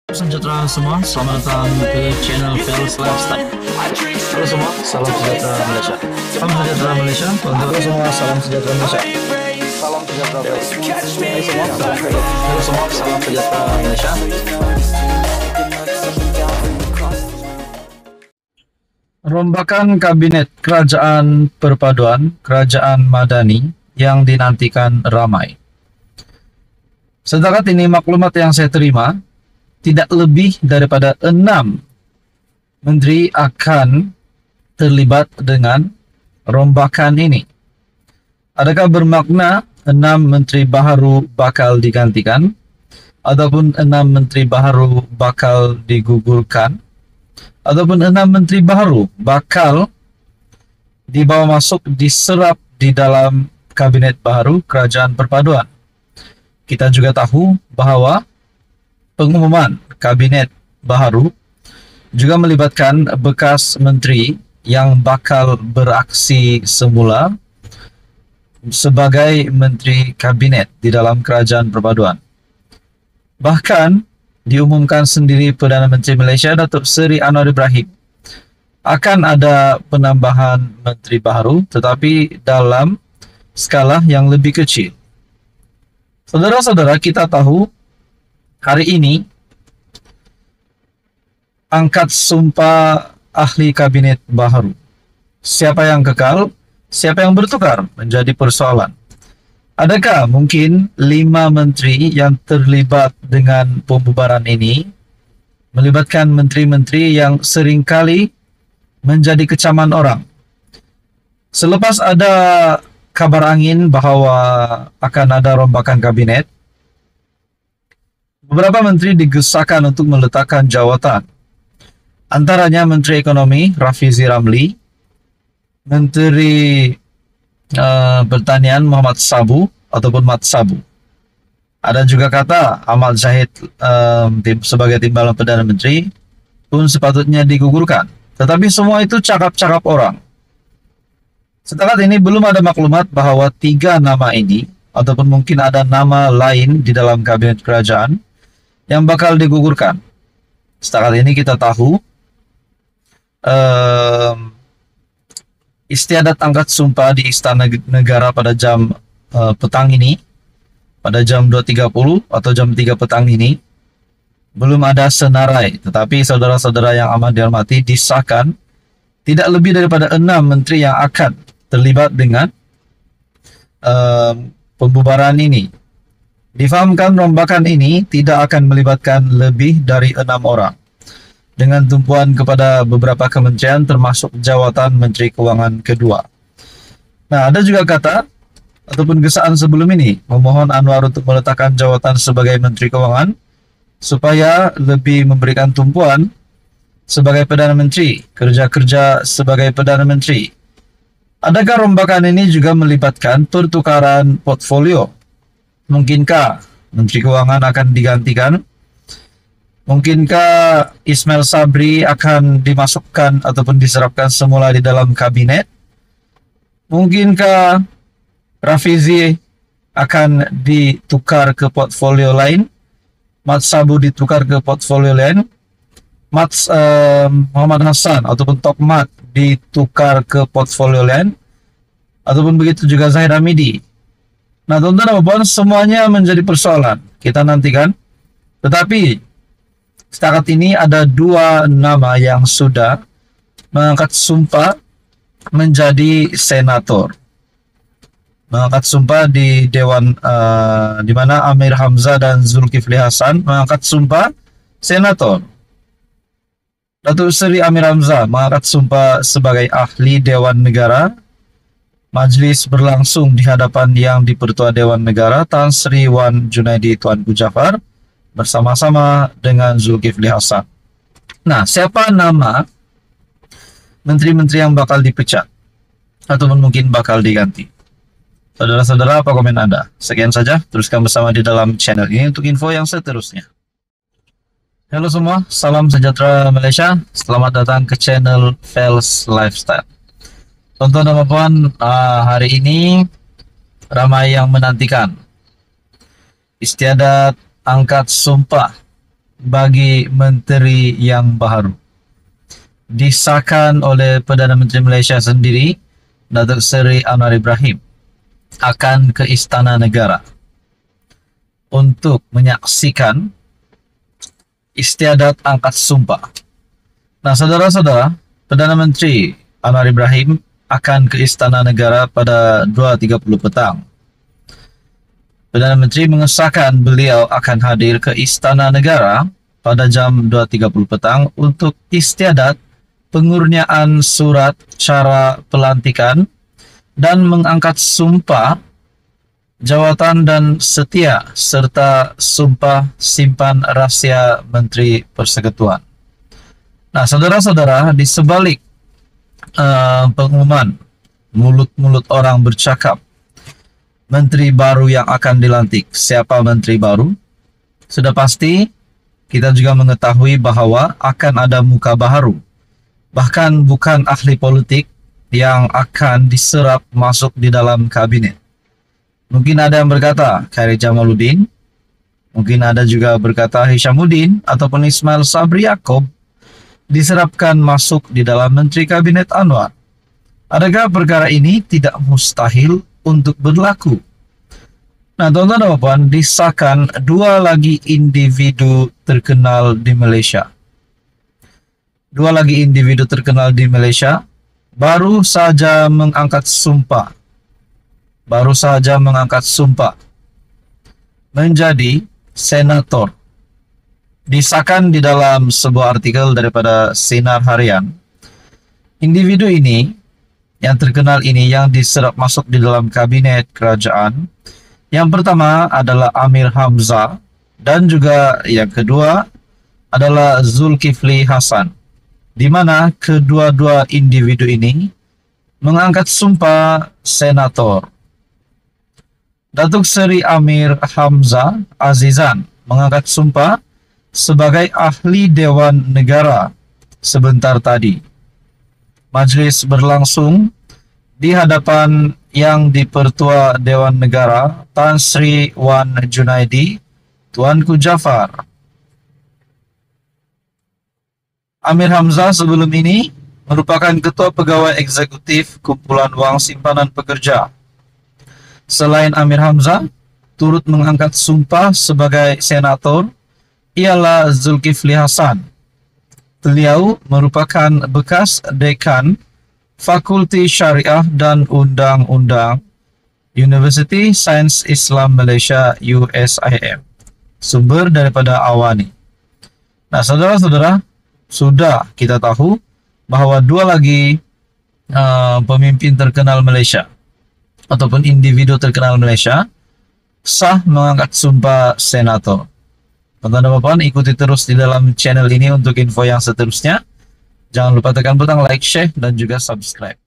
Sejahtera semua, selamat datang ke channel Fels Lifestyle. Halo semua, salam sejahtera Malaysia. Salam sejahtera Malaysia. Halo semua, salam sejahtera Malaysia. Salam sejahtera Malaysia. Halo semua, salam sejahtera Malaysia. Rombakan Kabinet Kerajaan Perpaduan Kerajaan Madani yang dinantikan ramai. Setakat ini maklumat yang saya terima, tidak lebih daripada 6 menteri akan terlibat dengan rombakan ini. Adakah bermakna 6 menteri baharu bakal digantikan ataupun 6 menteri baharu bakal digugurkan ataupun 6 menteri baharu bakal dibawa masuk diserap di dalam kabinet baharu kerajaan perpaduan? Kita juga tahu bahwa pengumuman kabinet baharu juga melibatkan bekas menteri yang bakal beraksi semula sebagai menteri kabinet di dalam kerajaan perpaduan. Bahkan diumumkan sendiri Perdana Menteri Malaysia Datuk Seri Anwar Ibrahim akan ada penambahan menteri baharu tetapi dalam skala yang lebih kecil. Saudara-saudara, kita tahu hari ini angkat sumpah ahli kabinet baharu. Siapa yang kekal, siapa yang bertukar menjadi persoalan. Adakah mungkin 5 menteri yang terlibat dengan pembubaran ini melibatkan menteri-menteri yang seringkali menjadi kecaman orang? Selepas ada kabar angin bahawa akan ada rombakan kabinet, beberapa menteri digesahkan untuk meletakkan jawatan. Antaranya Menteri Ekonomi Rafizi Ramli, Menteri Pertanian Muhammad Sabu ataupun Mat Sabu. Ada juga kata Ahmad Zahid sebagai timbalan Perdana Menteri pun sepatutnya digugurkan. Tetapi semua itu cakap-cakap orang. Setakat ini belum ada maklumat bahwa 3 nama ini ataupun mungkin ada nama lain di dalam kabinet kerajaan yang bakal digugurkan. Setakat ini kita tahu istiadat angkat sumpah di Istana Negara pada jam petang ini, pada jam 2.30 atau jam 3 petang ini, belum ada senarai. Tetapi saudara-saudara yang amat dihormati, disahkan tidak lebih daripada 6 menteri yang akan terlibat dengan pembubaran ini. Difahamkan rombakan ini tidak akan melibatkan lebih dari 6 orang dengan tumpuan kepada beberapa kementerian termasuk jawatan Menteri Kewangan kedua. Nah, ada juga kata ataupun gesaan sebelum ini memohon Anwar untuk meletakkan jawatan sebagai Menteri Kewangan supaya lebih memberikan tumpuan sebagai Perdana Menteri, kerja-kerja sebagai Perdana Menteri. Adakah rombakan ini juga melibatkan pertukaran portfolio? Mungkinkah Menteri Kewangan akan digantikan? Mungkinkah Ismail Sabri akan dimasukkan ataupun diserapkan semula di dalam kabinet? Mungkinkah Rafizi akan ditukar ke portfolio lain? Mat Sabu ditukar ke portfolio lain? Muhammad Hassan ataupun Tok Mat ditukar ke portfolio lain? Ataupun begitu juga Zahid Hamidi? Nah, tuan-tuan dan puan, semuanya menjadi persoalan. Kita nantikan. Tetapi setakat ini ada 2 nama yang sudah mengangkat sumpah menjadi senator. Mengangkat sumpah di Dewan di mana Amir Hamzah dan Zulkifli Hasan mengangkat sumpah senator. Datuk Seri Amir Hamzah mengangkat sumpah sebagai ahli Dewan Negara. Majlis berlangsung di hadapan Yang di-Pertua Dewan Negara Tan Sri Wan Junaidi Tuanku Jaafar bersama-sama dengan Zulkifli Hasan. Nah, siapa nama menteri-menteri yang bakal dipecat ataupun mungkin bakal diganti? Saudara-saudara, apa komen Anda? Sekian saja, teruskan bersama di dalam channel ini untuk info yang seterusnya. Halo semua, salam sejahtera Malaysia. Selamat datang ke channel Fels Lifestyle. Tonton dan puan, hari ini ramai yang menantikan istiadat angkat sumpah bagi menteri yang baru. Disahkan oleh Perdana Menteri Malaysia sendiri, Datuk Seri Anwar Ibrahim, akan ke Istana Negara untuk menyaksikan istiadat angkat sumpah. Nah, saudara-saudara, Perdana Menteri Anwar Ibrahim akan ke Istana Negara pada 2.30 petang. Perdana Menteri mengesahkan beliau akan hadir ke Istana Negara pada jam 2.30 petang untuk istiadat pengurniaan surat cara pelantikan dan mengangkat sumpah jawatan dan setia serta sumpah simpan rahsia Menteri Persekutuan. Nah, saudara-saudara, di sebalik pengumuman, mulut-mulut orang bercakap menteri baru yang akan dilantik. Siapa menteri baru? Sudah pasti kita juga mengetahui bahwa akan ada muka baru. Bahkan bukan ahli politik yang akan diserap masuk di dalam kabinet. Mungkin ada yang berkata Khairy Jamaluddin, mungkin ada juga berkata Hishamuddin ataupun Ismail Sabri Yaakob diserapkan masuk di dalam Menteri Kabinet Anwar. Adakah perkara ini tidak mustahil untuk berlaku? Nah, tuan-tuan dan puan, disahkan dua lagi individu terkenal di Malaysia. Dua lagi individu terkenal di Malaysia baru saja mengangkat sumpah. Menjadi senator. Disahkan di dalam sebuah artikel daripada Sinar Harian. Individu ini, yang terkenal ini, yang diserap masuk di dalam kabinet kerajaan, yang pertama adalah Amir Hamzah, dan juga yang kedua adalah Zulkifli Hasan, di mana kedua-dua individu ini mengangkat sumpah senator. Datuk Seri Amir Hamzah Azizan mengangkat sumpah sebagai ahli Dewan Negara sebentar tadi. Majlis berlangsung di hadapan Yang di-Pertua Dewan Negara Tan Sri Wan Junaidi, Tuanku Jafar. Amir Hamzah sebelum ini merupakan Ketua Pegawai Eksekutif Kumpulan Wang Simpanan Pekerja. Selain Amir Hamzah, turut mengangkat sumpah sebagai senator ialah Zulkifli Hasan. Beliau merupakan bekas dekan Fakulti Syariah dan Undang-Undang University Sains Islam Malaysia USIM. Sumber daripada Awani. Nah, saudara-saudara, sudah kita tahu bahwa dua lagi pemimpin terkenal Malaysia ataupun individu terkenal Malaysia sah mengangkat sumpah senator. Teman-teman, ikuti terus di dalam channel ini untuk info yang seterusnya. Jangan lupa tekan butang like, share, dan juga subscribe.